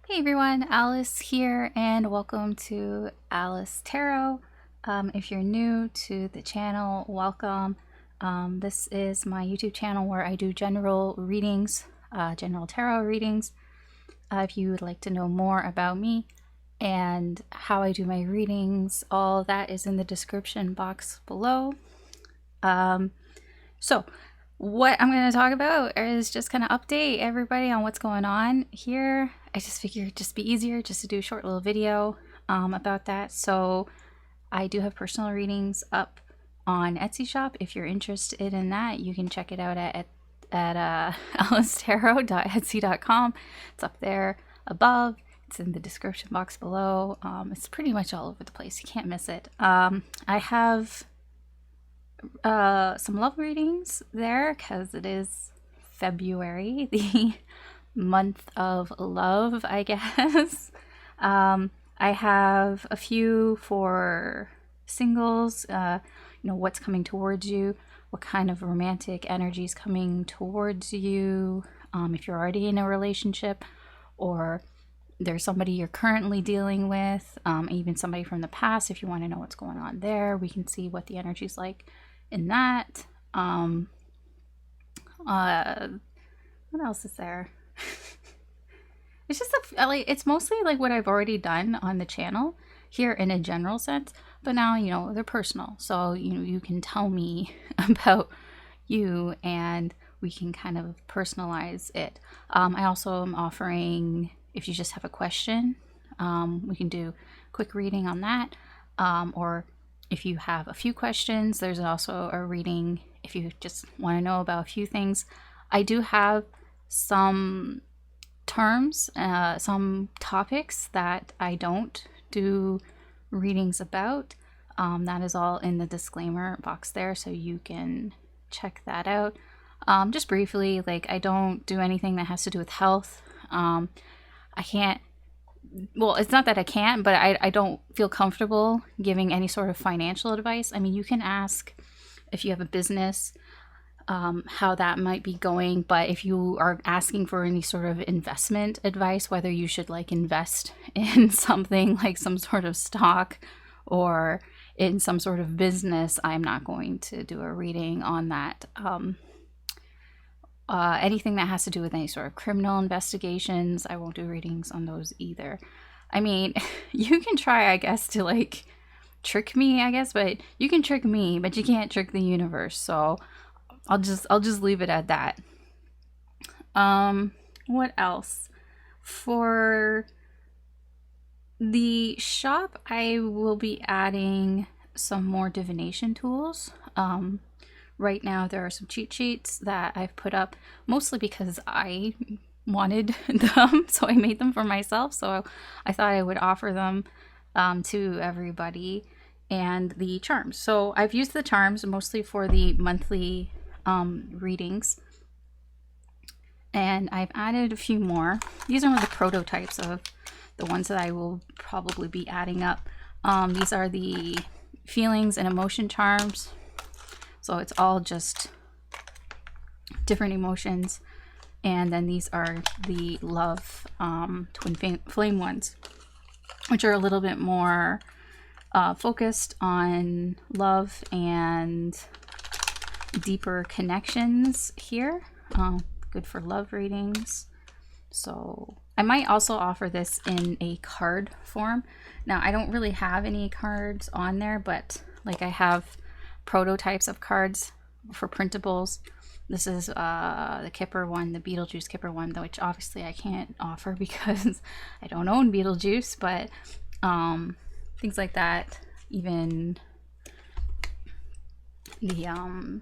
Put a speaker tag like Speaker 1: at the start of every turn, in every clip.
Speaker 1: Hey everyone, Alice here, and welcome to Alisz Tarot. If you're new to the channel, welcome. This is my YouTube channel where I do general readings, general tarot readings. If you would like to know more about me and how I do my readings, all that is in the description box below. So what I'm going to talk about is just kind of update everybody on what's going on here. I just figured it'd just be easier just to do a short little video about that. So I do have personal readings up on Etsy shop. If you're interested in that, you can check it out at alisztarot.etsy.com. It's up there above. It's in the description box below. It's pretty much all over the place. You can't miss it. I have some love readings there because it is February, the month of love, I guess. I have a few for singles, what's coming towards you, what kind of romantic energy is coming towards you, if you're already in a relationship or there's somebody you're currently dealing with, even somebody from the past. If you want to know what's going on there, we can see what the energy is like in that. What else is there? It's just it's mostly like what I've already done on the channel here in a general sense, but now they're personal, so you can tell me about you and we can kind of personalize it. I also am offering, if you just have a question, we can do a quick reading on that, or if you have a few questions, there's also a reading if you just want to know about a few things. I do have some terms, some topics that I don't do readings about. That is all in the disclaimer box there, so you can check that out. Just briefly, I don't do anything that has to do with health. I can't, well, it's not that I can't, but I don't feel comfortable giving any sort of financial advice. I mean, you can ask if you have a business, how that might be going, but if you are asking for any sort of investment advice, whether you should invest in something like some sort of stock or in some sort of business, I'm not going to do a reading on that. Anything that has to do with any sort of criminal investigations, I won't do readings on those either. I mean, you can try, I guess, to trick me, I guess, but you can trick me, but you can't trick the universe. So I'll just leave it at that. What else? For the shop, I will be adding some more divination tools. Right now there are some cheat sheets that I've put up mostly because I wanted them, so I made them for myself. So I thought I would offer them to everybody. And the charms. So I've used the charms mostly for the monthly readings. And I've added a few more. These are the prototypes of the ones that I will probably be adding up. These are the feelings and emotion charms. So it's all just different emotions. And then these are the love twin flame ones, which are a little bit more focused on love and deeper connections here. Good for love readings. So I might also offer this in a card form. Now I don't really have any cards on there, but I have prototypes of cards for printables. This is the Kipper one, the Beetlejuice Kipper one, which obviously I can't offer because I don't own Beetlejuice, but things like that. Even the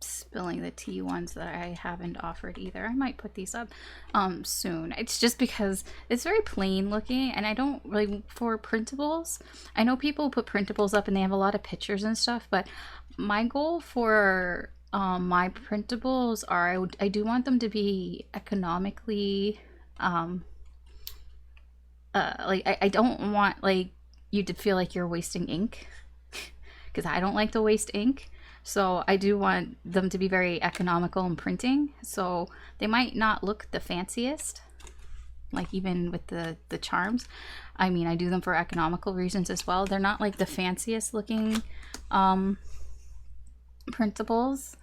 Speaker 1: spilling the tea ones that I haven't offered either. I might put these up soon. It's just because it's very plain looking, and I don't for printables. I know people put printables up and they have a lot of pictures and stuff, but my goal for my printables are I do want them to be economically I don't want you to feel like you're wasting ink, because I don't like to waste ink. So I do want them to be very economical in printing. So they might not look the fanciest, like even with the charms. I mean, I do them for economical reasons as well. They're not like the fanciest looking printables,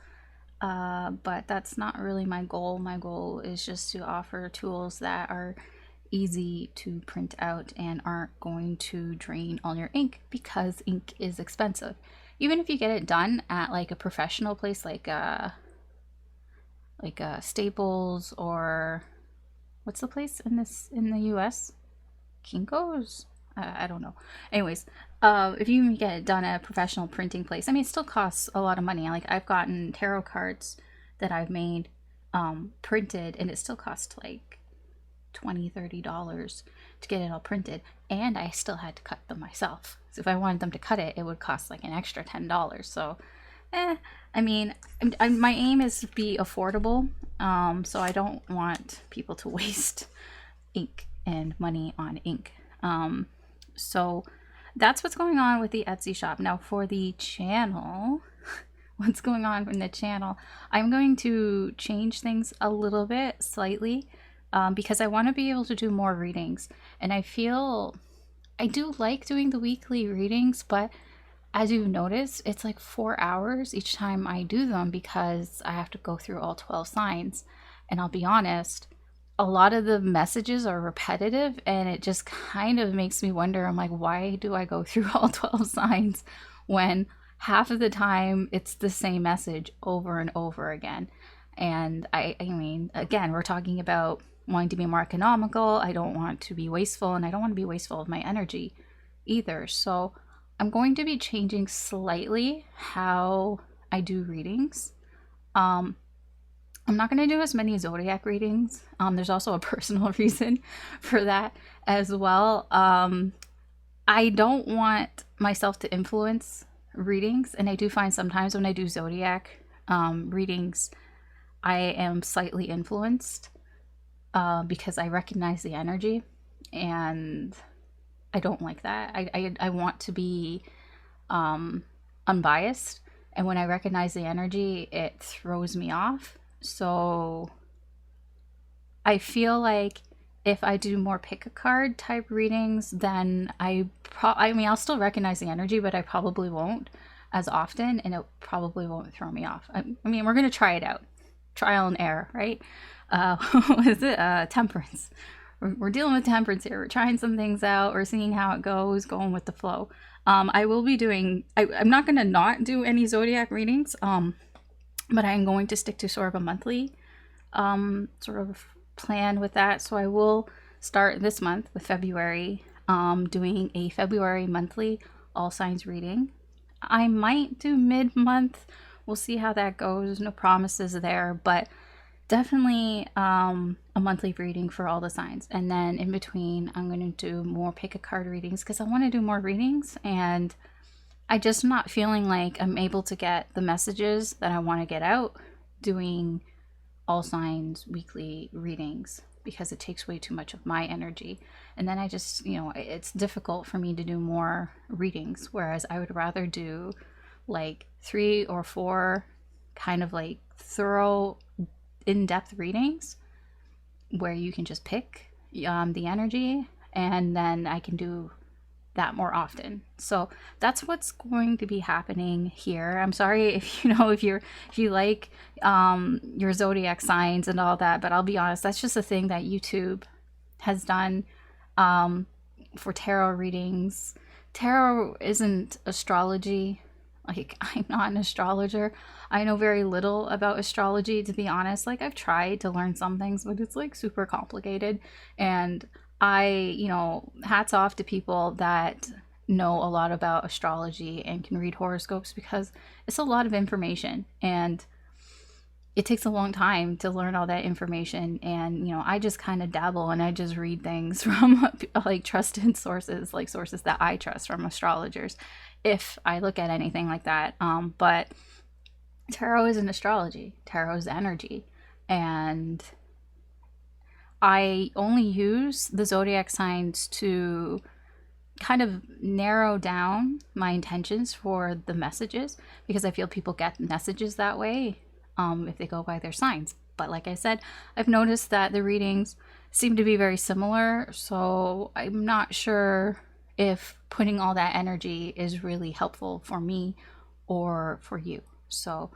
Speaker 1: but that's not really my goal. My goal is just to offer tools that are easy to print out and aren't going to drain all your ink, because ink is expensive. Even if you get it done at like a professional place like Staples, or what's the place in the US? Kinko's? I don't know. Anyways, if you get it done at a professional printing place, I mean, it still costs a lot of money. Like, I've gotten tarot cards that I've made printed, and it still costs like $20-$30 to get it all printed, and I still had to cut them myself. So if I wanted them to cut it, it would cost like an extra $10. So I mean, my aim is to be affordable, so I don't want people to waste ink and money on ink. So that's what's going on with the Etsy shop. Now for the channel, what's going on in the channel, I'm going to change things a little bit, slightly, because I want to be able to do more readings. And I feel I do like doing the weekly readings, but as you've noticed, it's like 4 hours each time I do them, because I have to go through all 12 signs. And I'll be honest, a lot of the messages are repetitive, and it just kind of makes me wonder, I'm like, why do I go through all 12 signs when half of the time it's the same message over and over again? And I mean, again, we're talking about wanting to be more economical. I don't want to be wasteful, and I don't want to be wasteful of my energy either. So I'm going to be changing slightly how I do readings. I'm not going to do as many zodiac readings. There's also a personal reason for that as well. I don't want myself to influence readings, and I do find sometimes when I do zodiac readings, I am slightly influenced because I recognize the energy, and I don't like that. I want to be unbiased, and when I recognize the energy, it throws me off. So I feel like if I do more pick a card type readings, then I mean, I'll still recognize the energy, but I probably won't as often, and it probably won't throw me off. I mean, we're going to try it out. Trial and error, right? What is it? Temperance. We're dealing with temperance here. We're trying some things out. We're seeing how it goes, going with the flow. I will be doing, I'm not going to not do any zodiac readings, but I'm going to stick to sort of a monthly sort of plan with that. So I will start this month with February, doing a February monthly all signs reading. I might do mid-month. We'll see how that goes. No promises there, but definitely a monthly reading for all the signs. And then in between, I'm going to do more pick a card readings, because I want to do more readings, and I just not feeling like I'm able to get the messages that I want to get out doing all signs weekly readings, because it takes way too much of my energy. And then I just, it's difficult for me to do more readings, whereas I would rather do like 3 or 4 kind of like thorough in-depth readings where you can just pick the energy, and then I can do that more often. So that's what's going to be happening here. I'm sorry if you like your zodiac signs and all that, but I'll be honest, that's just a thing that YouTube has done for tarot readings. Tarot isn't astrology. Like, I'm not an astrologer. I know very little about astrology, to be honest. Like, I've tried to learn some things, but it's like super complicated. And hats off to people that know a lot about astrology and can read horoscopes, because it's a lot of information, and it takes a long time to learn all that information. And I just kind of dabble, and I just read things from like trusted sources, like sources that I trust, from astrologers, if I look at anything like that. But tarot isn't astrology. Tarot is energy, and I only use the zodiac signs to kind of narrow down my intentions for the messages, because I feel people get messages that way if they go by their signs. But like I said, I've noticed that the readings seem to be very similar. So I'm not sure if putting all that energy is really helpful for me or for you. So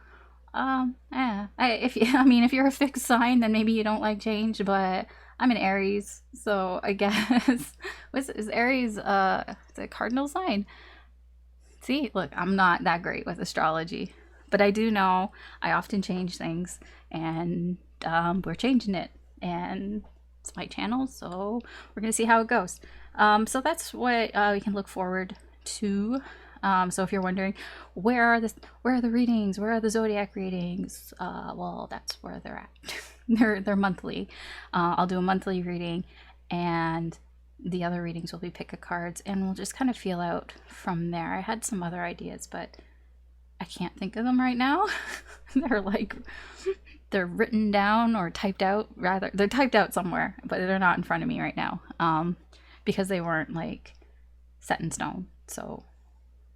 Speaker 1: yeah. I mean, if you're a fixed sign, then maybe you don't like change. But I'm an Aries, so I guess is Aries the cardinal sign? See, look, I'm not that great with astrology, but I do know I often change things, and we're changing it, and it's my channel, so we're gonna see how it goes. So that's what we can look forward to. So if you're wondering where are the readings, where are the zodiac readings, well, that's where they're at. they're monthly. I'll do a monthly reading, and the other readings will be pick a cards, and we'll just kind of feel out from there. I had some other ideas, but I can't think of them right now. They're written down or typed out. Rather, they're typed out somewhere, but they're not in front of me right now, because they weren't like set in stone. So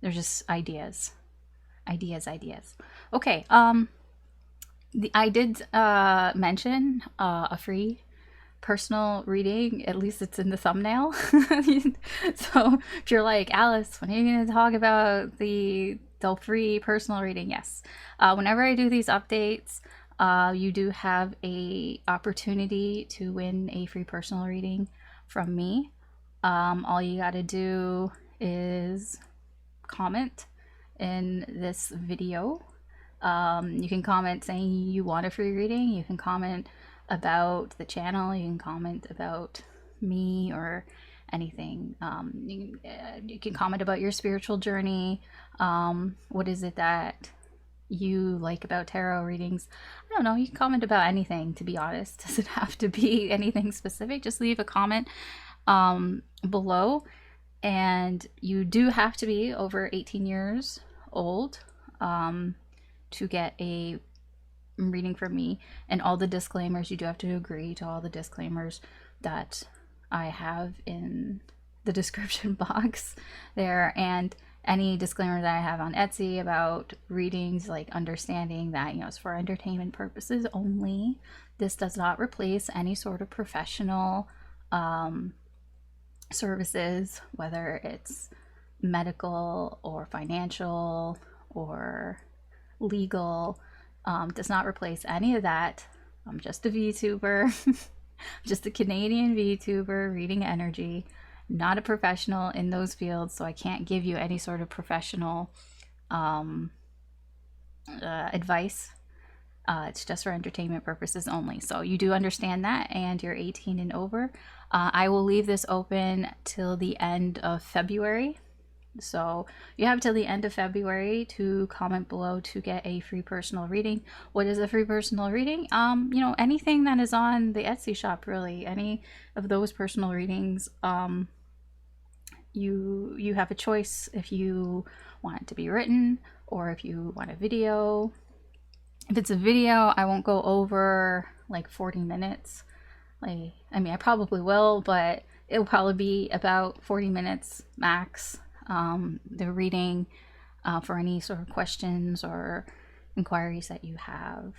Speaker 1: they're just ideas. Okay. I did mention a free personal reading. At least it's in the thumbnail. So if you're like, Alice, when are you going to talk about the free personal reading? Yes. Whenever I do these updates, you do have a opportunity to win a free personal reading from me. All you got to do is comment in this video. You can comment saying you want a free reading. You can comment about the channel. You can comment about me or anything. You can comment about your spiritual journey. What is it that you like about tarot readings? I don't know. You can comment about anything, to be honest. Does it have to be anything specific? Just leave a comment below. And you do have to be over 18 years old to get a reading from me. And all the disclaimers, you do have to agree to all the disclaimers that I have in the description box there, and any disclaimer that I have on Etsy about readings, like understanding that, it's for entertainment purposes only. This does not replace any sort of professional services, whether it's medical or financial or legal. Does not replace any of that. I'm just a VTuber, just a Canadian VTuber reading energy, not a professional in those fields, so I can't give you any sort of professional advice. It's just for entertainment purposes only. So you do understand that, and you're 18 and over. I will leave this open till the end of February. So you have till the end of February to comment below to get a free personal reading. What is a free personal reading? Anything that is on the Etsy shop, really. Any of those personal readings. You have a choice if you want it to be written or if you want a video. If it's a video, I won't go over like 40 minutes. I probably will, but it'll probably be about 40 minutes max. The reading for any sort of questions or inquiries that you have.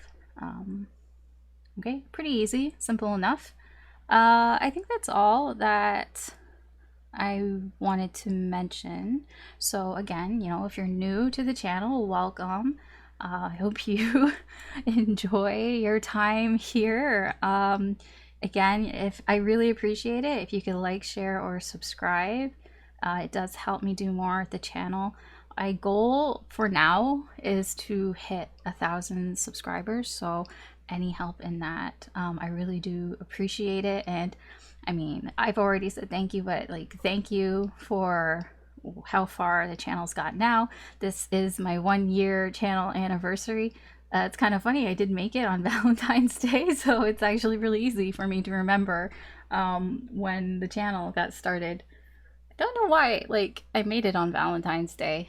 Speaker 1: Okay, pretty easy, simple enough. I think that's all that I wanted to mention. So again, if you're new to the channel, welcome. I hope you enjoy your time here. Again, if I really appreciate it if you could like, share, or subscribe. It does help me do more at the channel. My goal for now is to hit 1,000 subscribers, so any help in that, I really do appreciate it. And I've already said thank you, but thank you for how far the channel's got now. This is my 1-year channel anniversary. It's kind of funny, I did make it on Valentine's Day, so it's actually really easy for me to remember when the channel got started. I don't know why, I made it on Valentine's Day.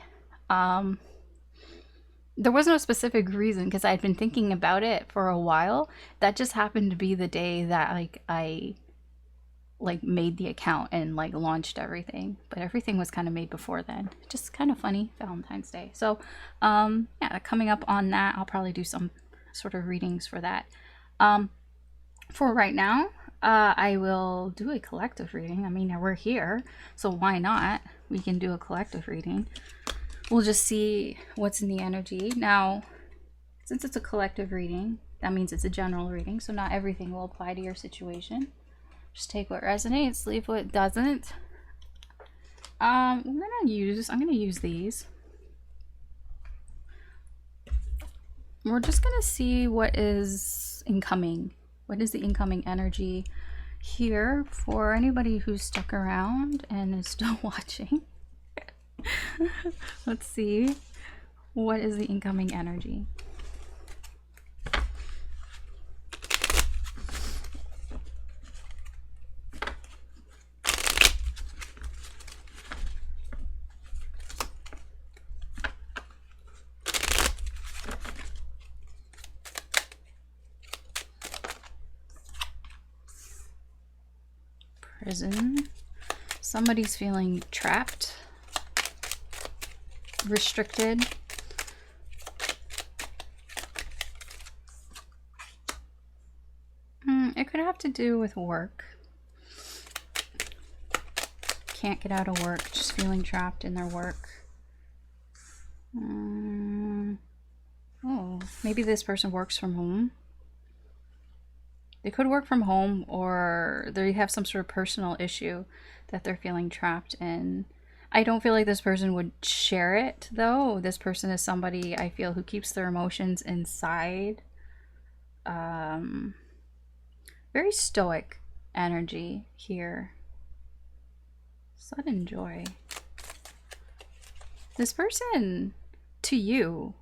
Speaker 1: There was no specific reason, because I'd been thinking about it for a while. That just happened to be the day that I made the account and launched everything. But everything was kind of made before then. Just kind of funny, Valentine's Day. So yeah, coming up on that, I'll probably do some sort of readings for that. For right now, I will do a collective reading. I mean, we're here, so why not? We can do a collective reading. We'll just see what's in the energy. Now, since it's a collective reading, that means it's a general reading, so not everything will apply to your situation. Just take what resonates, leave what doesn't. I'm gonna use these. We're just gonna see what is incoming. What is the incoming energy here for anybody who's stuck around and is still watching? Let's see. What is the incoming energy? Prison. Somebody's feeling trapped, restricted. It could have to do with work. Can't get out of work, just feeling trapped in their work. Oh, maybe this person works from home. They could work from home, or they have some sort of personal issue that they're feeling trapped in. I don't feel like this person would share it, though. This person is somebody I feel who keeps their emotions inside. Very stoic energy here. Sudden joy. This person, to you,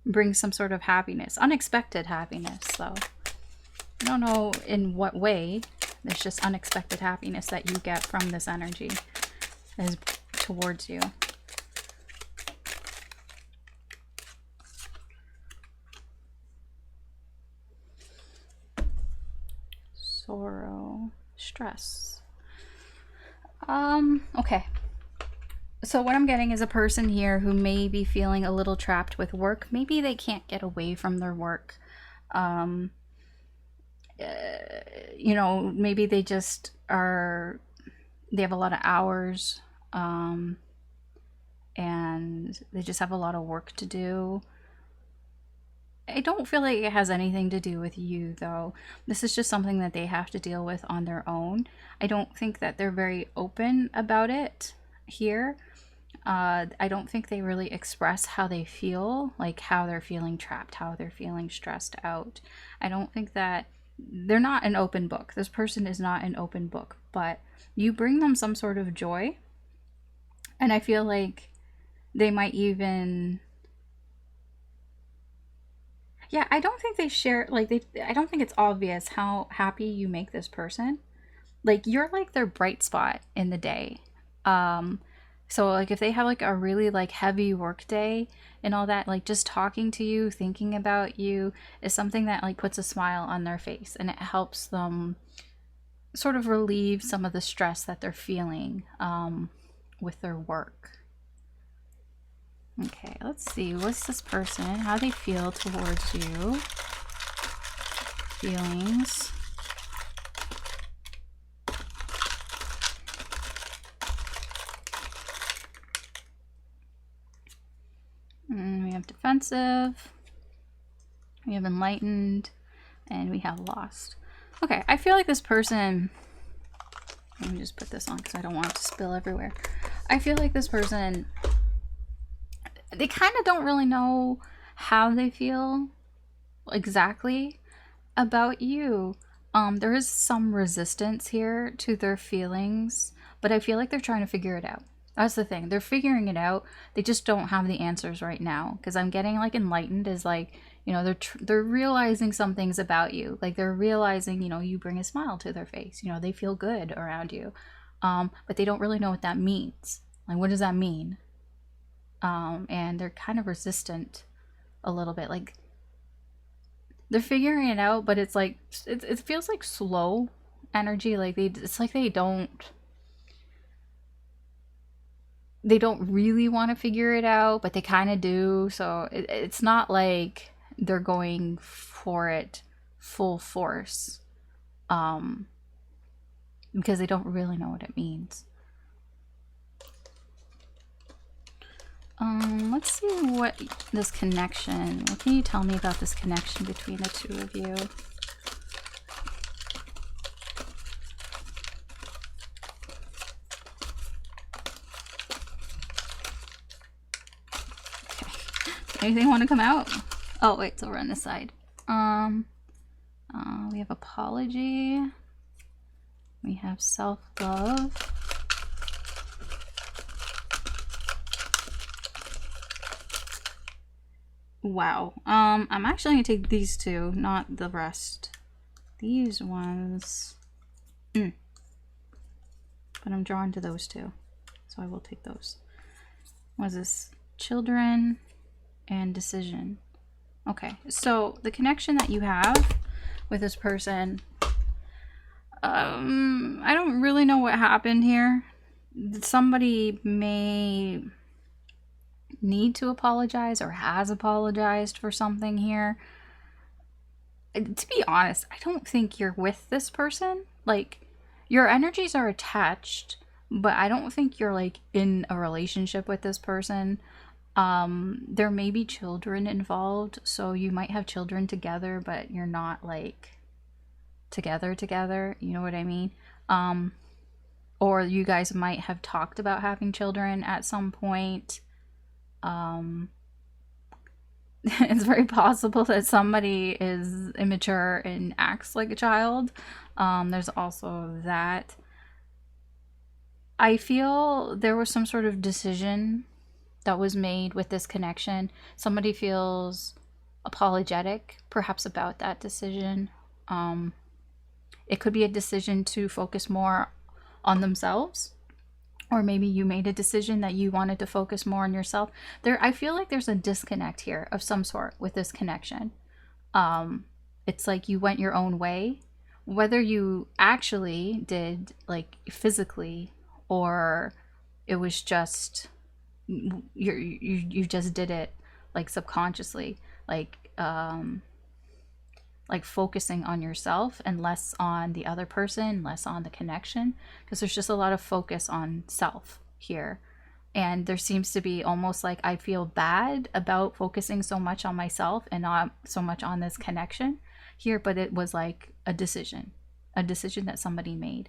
Speaker 1: brings some sort of happiness. Unexpected happiness, though. I don't know in what way. There's just unexpected happiness that you get from this energy that is towards you. Sorrow, stress. Okay. So what I'm getting is a person here who may be feeling a little trapped with work. Maybe they can't get away from their work. You know, maybe they just are, they have a lot of hours, and they just have a lot of work to do. I don't feel like it has anything to do with you, though. This is just something that they have to deal with on their own. I don't think that they're very open about it here. I don't think they really express how they feel, like how they're feeling trapped, how they're feeling stressed out. I don't think that they're not an open book. This person is not an open book, but you bring them some sort of joy. And I feel like they might even... Yeah, I don't think they share, like, I don't think it's obvious how happy you make this person. Like, you're like their bright spot in the day. So, like, if they have, like, a really, like, heavy work day and all that, like, just talking to you, thinking about you is something that, like, puts a smile on their face. And it helps them sort of relieve some of the stress that they're feeling with their work. Okay, let's see. What's this person? How they feel towards you? Feelings. We have defensive. We have enlightened. And we have lost. Okay, I feel like this person... Let me just put this on because I don't want it to spill everywhere. I feel like this person... They kind of don't really know how they feel exactly about you. There is some resistance here to their feelings, but I feel like they're trying to figure it out. That's the thing. They're figuring it out. They just don't have the answers right now. Because I'm getting, like, enlightened is like, you know, they're realizing some things about you. Like, they're realizing, you know, you bring a smile to their face. You know, they feel good around you. But they don't really know what that means. Like, what does that mean? And they're kind of resistant a little bit. Like, they're figuring it out, but it's like, it feels like slow energy. Like, it's like they don't really want to figure it out, but they kind of do. So it's not like they're going for it full force. because they don't really know what it means. Let's see what this connection, what can you tell me about this connection between the two of you? Okay. Anything want to come out? Oh, wait, so we're on this side. We have apology. We have self-love. Wow. I'm actually gonna take these two, not the rest. These ones. But I'm drawn to those two. So I will take those. What is this? Children and decision. Okay, so the connection that you have with this person, I don't really know what happened here. Somebody may need to apologize or has apologized for something here. To be honest, I don't think you're with this person. Like, your energies are attached, but I don't think you're like in a relationship with this person. There may be children involved, so you might have children together, but you're not like together, you know what I mean? Or you guys might have talked about having children at some point. It's very possible that somebody is immature and acts like a child. There's also that. I feel there was some sort of decision that was made with this connection. Somebody feels apologetic, perhaps, about that decision. It could be a decision to focus more on themselves, or maybe you made a decision that you wanted to focus more on yourself. I feel like there's a disconnect here of some sort with this connection. It's like you went your own way, whether you actually did, like, physically, or it was just you just did it like subconsciously, like focusing on yourself and less on the other person, less on the connection, because there's just a lot of focus on self here. And there seems to be almost like I feel bad about focusing so much on myself and not so much on this connection here, but it was like a decision that somebody made.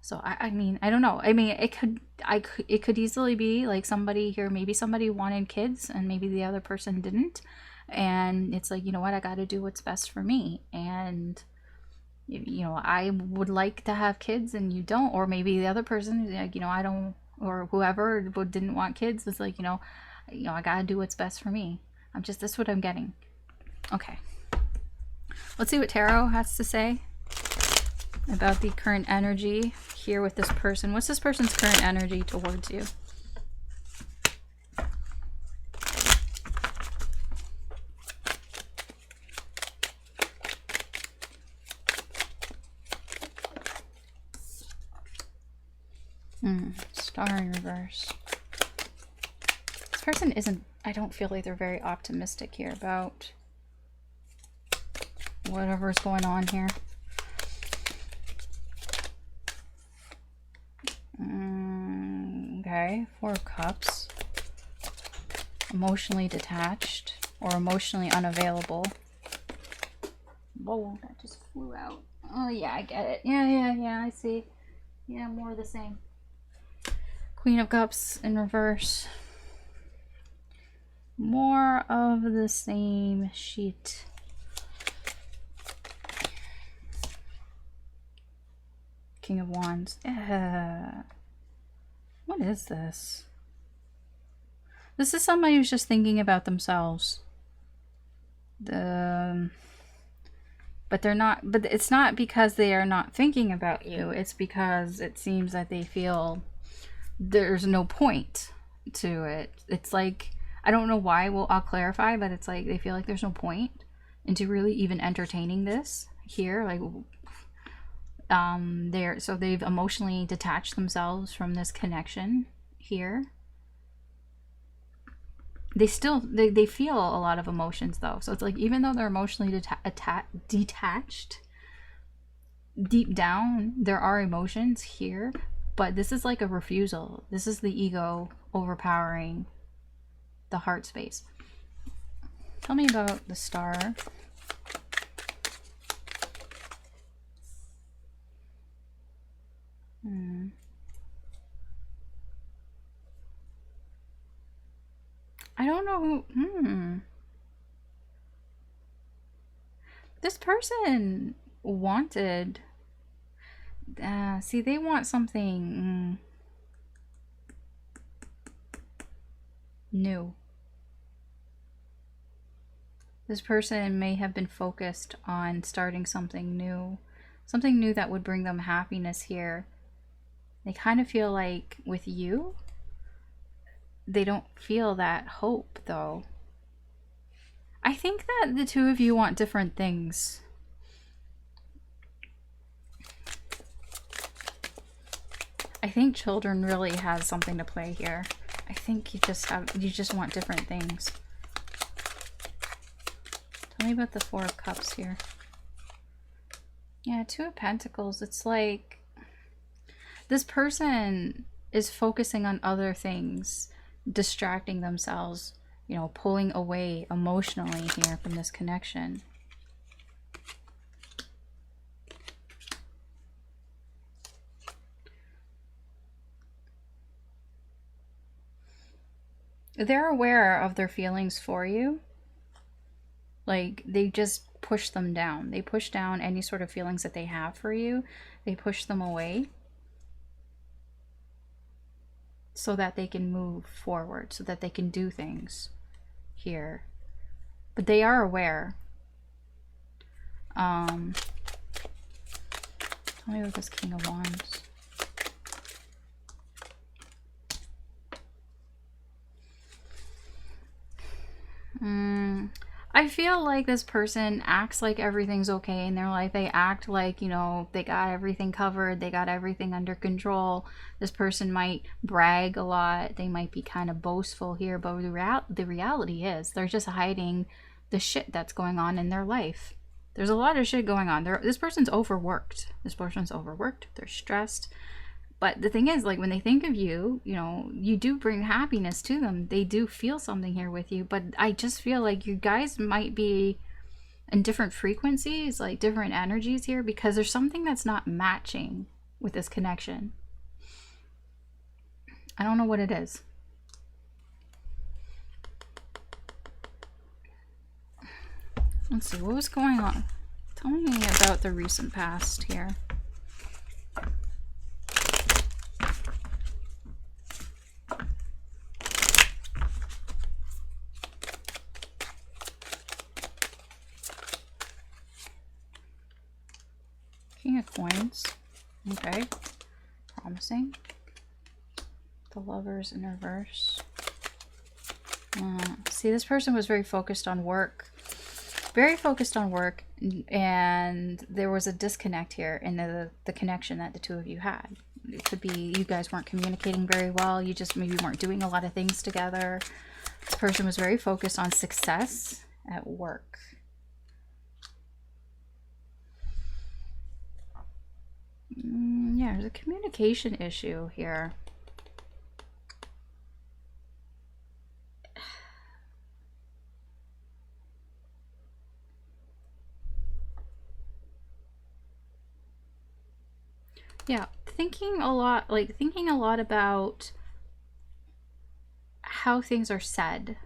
Speaker 1: So I mean, I don't know. I mean, it could easily be like somebody here, maybe somebody wanted kids and maybe the other person didn't. And it's like, you know what, I got to do what's best for me. And, you know, I would like to have kids and you don't. Or maybe the other person, like, you know, I don't, or whoever didn't want kids is like, you know, I got to do what's best for me. That's what I'm getting. Okay. Let's see what Tarot has to say about the current energy here with this person. What's this person's current energy towards you? Star in reverse. This person isn't, I don't feel like they're very optimistic here about whatever's going on here. Okay, Four of Cups. Emotionally detached or emotionally unavailable. Whoa, that just flew out. Oh yeah, I get it. Yeah, I see. Yeah, more of the same. Queen of Cups in reverse. More of the same sheet. King of Wands. What is this? This is somebody who's just thinking about themselves. But they're not, but it's not because they are not thinking about you. It's because it seems that they feel there's no point to it. It's like, I don't know why, well, I'll clarify, but it's like they feel like there's no point into really even entertaining this here. Like, they've emotionally detached themselves from this connection here. They feel a lot of emotions though. So it's like, even though they're emotionally detached, deep down, there are emotions here, but this is like a refusal. This is the ego overpowering the heart space. Tell me about the Star. I don't know who... This person wanted... see, they want something new. This person may have been focused on starting something new. Something new that would bring them happiness here. They kind of feel like with you, they don't feel that hope, though. I think that the two of you want different things. I think children really has something to play here. I think you just want different things. Tell me about the Four of Cups here. Yeah, Two of Pentacles. It's like this person is focusing on other things, distracting themselves, you know, pulling away emotionally here from this connection. They're aware of their feelings for you. Like, they just push them down. They push down any sort of feelings that they have for you. They push them away so that they can move forward, so that they can do things here. But they are aware. Tell me about this King of Wands. I feel like this person acts like everything's okay in their life. They act like, you know, they got everything covered. They got everything under control. This person might brag a lot. They might be kind of boastful here. But the reality is they're just hiding the shit that's going on in their life. There's a lot of shit going on. This person's overworked. This person's overworked. They're stressed. But the thing is, like, when they think of you, you know, you do bring happiness to them. They do feel something here with you. But I just feel like you guys might be in different frequencies, like different energies here, because there's something that's not matching with this connection. I don't know what it is. Let's see, what was going on? Tell me about the recent past here. King of Coins. Okay. Promising. The Lovers in reverse. See, this person was very focused on work. Very focused on work, and there was a disconnect here in the connection that the two of you had. It could be you guys weren't communicating very well. You just maybe weren't doing a lot of things together. This person was very focused on success at work. Yeah, there's a communication issue here. Yeah, thinking a lot about how things are said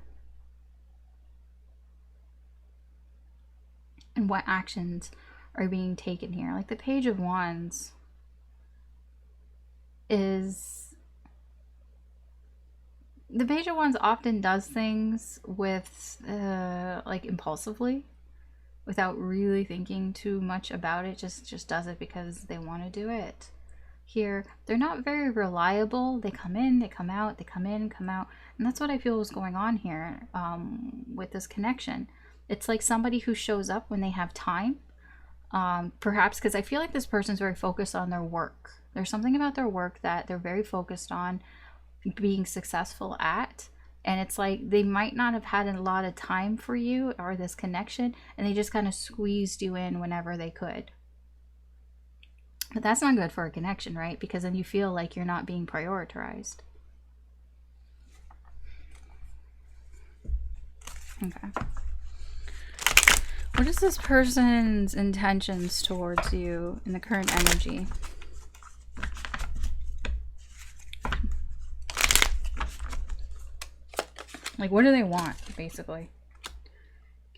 Speaker 1: and what actions are being taken here. Like the Page of Wands is... The Page of Wands often does things with, like, impulsively, without really thinking too much about it. Just does it because they want to do it. Here, they're not very reliable. They come in, they come out, they come in, come out. And that's what I feel is going on here with this connection. It's like somebody who shows up when they have time. Perhaps because I feel like this person's very focused on their work. There's something about their work that they're very focused on being successful at. And it's like they might not have had a lot of time for you or this connection, and they just kind of squeezed you in whenever they could. But that's not good for a connection, right? Because then you feel like you're not being prioritized. Okay. What is this person's intentions towards you in the current energy? Like, what do they want, basically?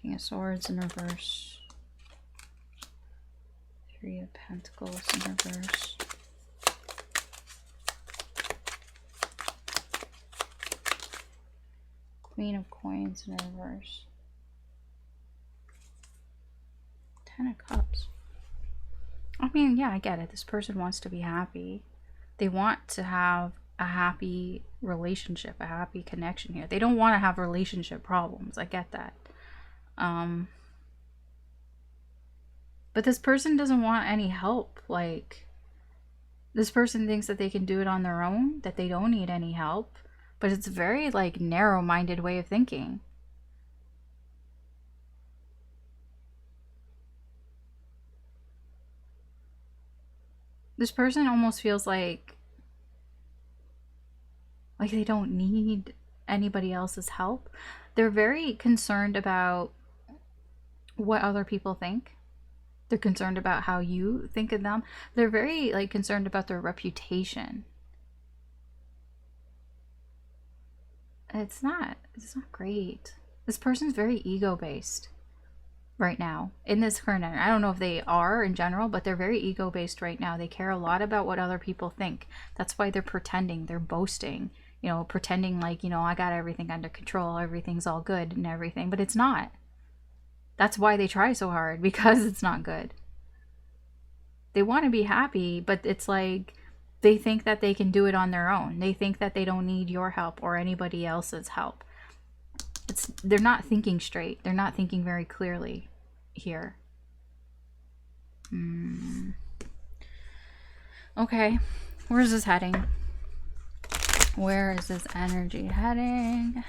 Speaker 1: King of Swords in reverse. Three of Pentacles in reverse. Queen of Coins in reverse. Ten of Cups. I mean, yeah, I get it. This person wants to be happy. They want to have a happy relationship, a happy connection here. They don't want to have relationship problems. I get that. But this person doesn't want any help. Like, this person thinks that they can do it on their own, that they don't need any help. But it's a very, like, narrow-minded way of thinking. This person almost feels like they don't need anybody else's help. They're very concerned about what other people think. They're concerned about how you think of them. They're very, like, concerned about their reputation. It's not great. This person's very ego-based right now in this current energy. I don't know if they are in general, but they're very ego-based right now. They care a lot about what other people think. That's why they're pretending, they're boasting, you know, pretending like, you know, I got everything under control, everything's all good and everything, but it's not. That's why they try so hard, because it's not good. They want to be happy, but it's like they think that they can do it on their own. They think that they don't need your help or anybody else's help. They're not thinking straight. They're not thinking very clearly here. Okay, where's this heading? Where is this energy heading?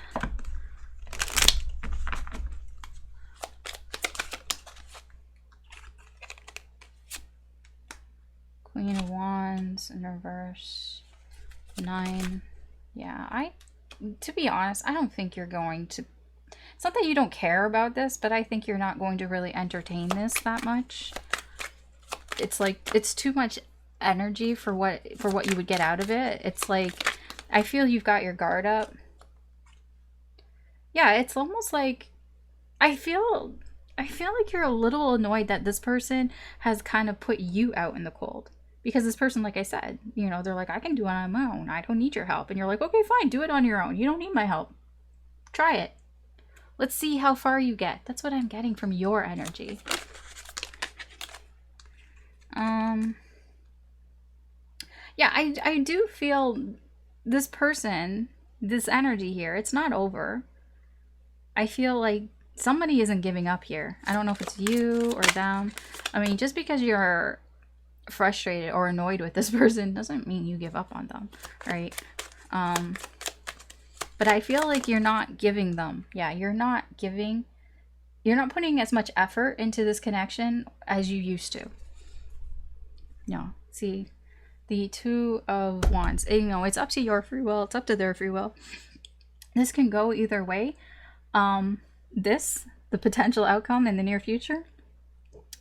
Speaker 1: Queen of Wands in reverse. 9. Yeah, to be honest, I don't think you're going to... It's not that you don't care about this, but I think you're not going to really entertain this that much. It's like, it's too much energy for what you would get out of it. It's like, I feel you've got your guard up. Yeah, it's almost like, I feel like you're a little annoyed that this person has kind of put you out in the cold. Because this person, like I said, you know, they're like, I can do it on my own. I don't need your help. And you're like, okay, fine, do it on your own. You don't need my help. Try it. Let's see how far you get. That's what I'm getting from your energy. Yeah, I do feel this person, this energy here, it's not over. I feel like somebody isn't giving up here. I don't know if it's you or them. I mean, just because you're frustrated or annoyed with this person doesn't mean you give up on them, right? But I feel like you're not giving them. Yeah, you're not putting as much effort into this connection as you used to. No, see, the Two of Wands, you know, it's up to your free will, it's up to their free will. This can go either way. The potential outcome in the near future,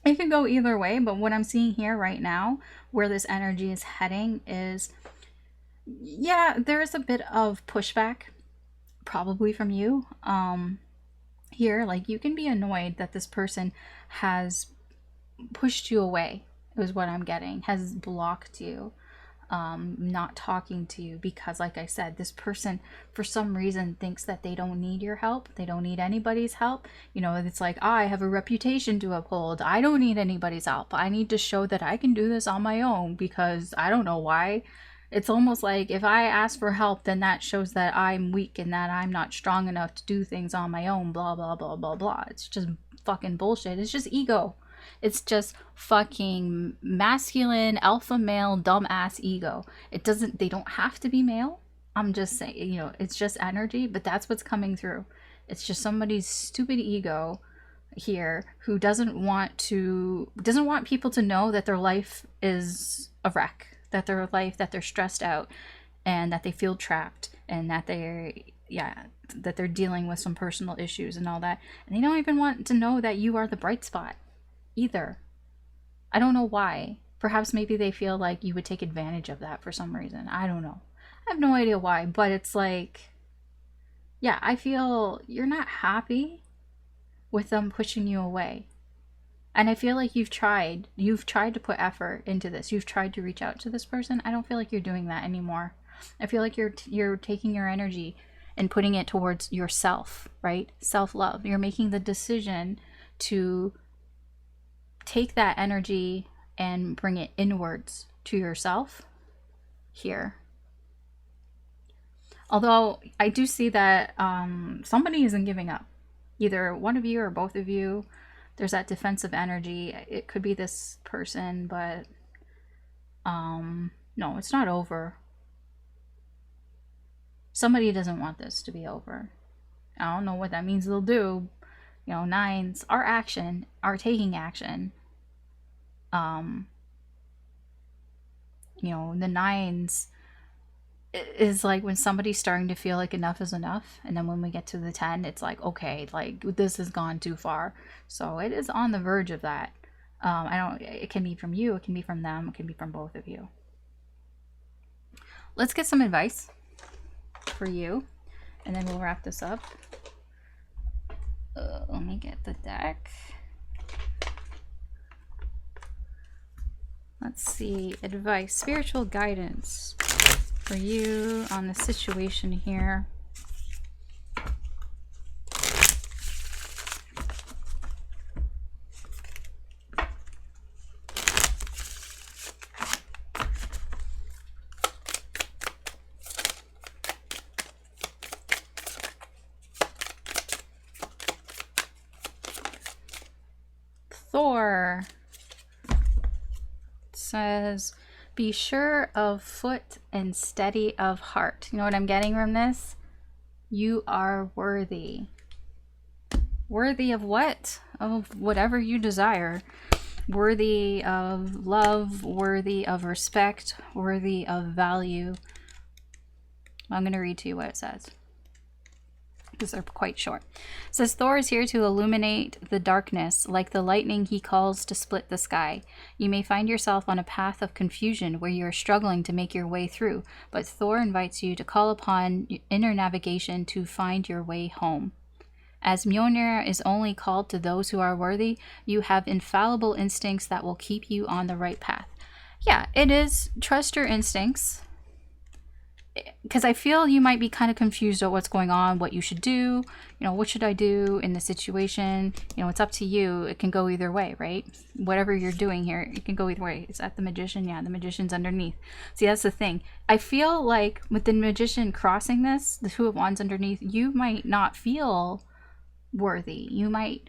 Speaker 1: it can go either way, but what I'm seeing here right now, where this energy is heading is, yeah, there is a bit of pushback, probably from you. Here, like, you can be annoyed that this person has pushed you away, is what I'm getting, has blocked you, not talking to you, because, like I said, this person for some reason thinks that they don't need your help, they don't need anybody's help. You know, it's like, I have a reputation to uphold, I don't need anybody's help, I need to show that I can do this on my own, because I don't know why. It's almost like if I ask for help, then that shows that I'm weak and that I'm not strong enough to do things on my own, blah blah blah blah blah. It's just fucking bullshit. It's just ego. It's just fucking masculine, alpha male, dumbass ego. They don't have to be male. I'm just saying, you know, it's just energy, but that's what's coming through. It's just somebody's stupid ego here who doesn't want people to know that their life is a wreck, that they're stressed out, and that they feel trapped, and that they're dealing with some personal issues and all that. And they don't even want to know that you are the bright spot either. I don't know why. Perhaps maybe they feel like you would take advantage of that for some reason. I don't know. I have no idea why, but it's like, yeah, I feel you're not happy with them pushing you away. And I feel like you've tried to put effort into this. You've tried to reach out to this person. I don't feel like you're doing that anymore. I feel like you're taking your energy and putting it towards yourself, right? Self-love. You're making the decision to take that energy and bring it inwards to yourself here. Although I do see that somebody isn't giving up. Either one of you or both of you. There's that defensive energy. It could be this person, but no, it's not over. Somebody doesn't want this to be over. I don't know what that means they'll do. You know, nines are action, are taking action. You know, the nines is like when somebody's starting to feel like enough is enough, and then when we get to the 10, it's like, okay, like this has gone too far. So it is on the verge of that. It can be from you, it can be from them, it can be from both of you. Let's get some advice for you, and then we'll wrap this up. Let me get the deck. Let's see, advice, spiritual guidance for you on the situation here. Thor says, be sure of foot and steady of heart. You know what I'm getting from this? You are worthy. Worthy of what? Of whatever you desire. Worthy of love, worthy of respect, worthy of value. I'm going to read to you what it says, because they're quite short. It says, Thor is here to illuminate the darkness, like the lightning he calls to split the sky. You may find yourself on a path of confusion where you are struggling to make your way through, but Thor invites you to call upon inner navigation to find your way home. As Mjolnir is only called to those who are worthy, you have infallible instincts that will keep you on the right path. Yeah, it is. Trust your instincts. Because I feel you might be kind of confused about what's going on, what you should do. You know, what should I do in this situation? You know, it's up to you. It can go either way, right? Whatever you're doing here, it can go either way. Is that the Magician? Yeah, the Magician's underneath. See, that's the thing. I feel like with the Magician crossing this, the Two of Wands underneath, you might not feel worthy. You might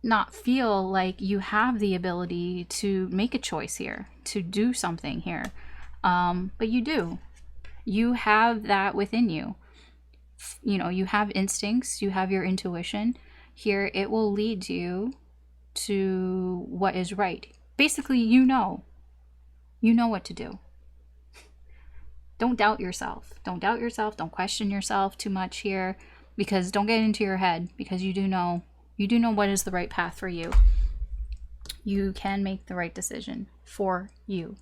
Speaker 1: not feel like you have the ability to make a choice here, to do something here. But you do. You have that within you. You know, you have instincts, you have your intuition. Here, it will lead you to what is right. Basically, you know what to do. Don't doubt yourself. Don't doubt yourself. Don't question yourself too much here, because don't get into your head, because you do know what is the right path for you. You can make the right decision for you.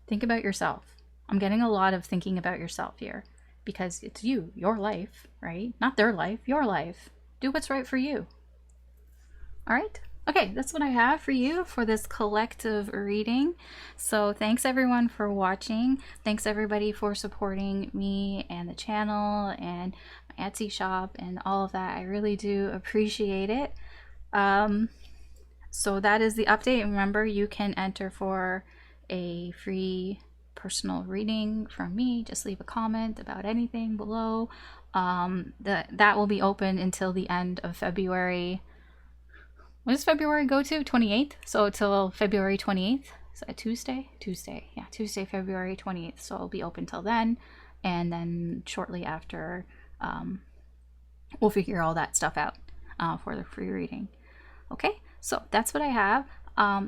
Speaker 1: Think about yourself. I'm getting a lot of thinking about yourself here, because it's you, your life, right? Not their life, your life. Do what's right for you. All right? Okay, that's what I have for you for this collective reading. So thanks everyone for watching. Thanks everybody for supporting me and the channel and my Etsy shop and all of that. I really do appreciate it. So that is the update. Remember, you can enter for a free personal reading from me. Just leave a comment about anything below. That will be open until the end of February. What does February go to? 28th? So till February 28th. Is that Tuesday? Tuesday. Yeah, Tuesday, February 28th. So it'll be open till then. And then shortly after, we'll figure all that stuff out for the free reading. Okay, so that's what I have.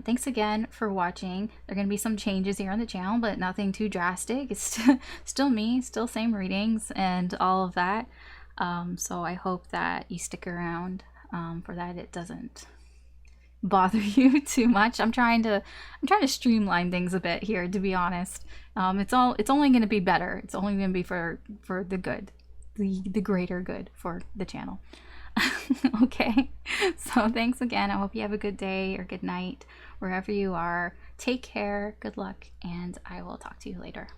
Speaker 1: Thanks again for watching. There are going to be some changes here on the channel, but nothing too drastic. It's still me, still same readings and all of that. So I hope that you stick around for that. It doesn't bother you too much. I'm trying to streamline things a bit here, to be honest. It's only going to be better. It's only going to be for the good, the greater good for the channel. Okay, so thanks again. I hope you have a good day or good night wherever you are. Take care, good luck, and I will talk to you later.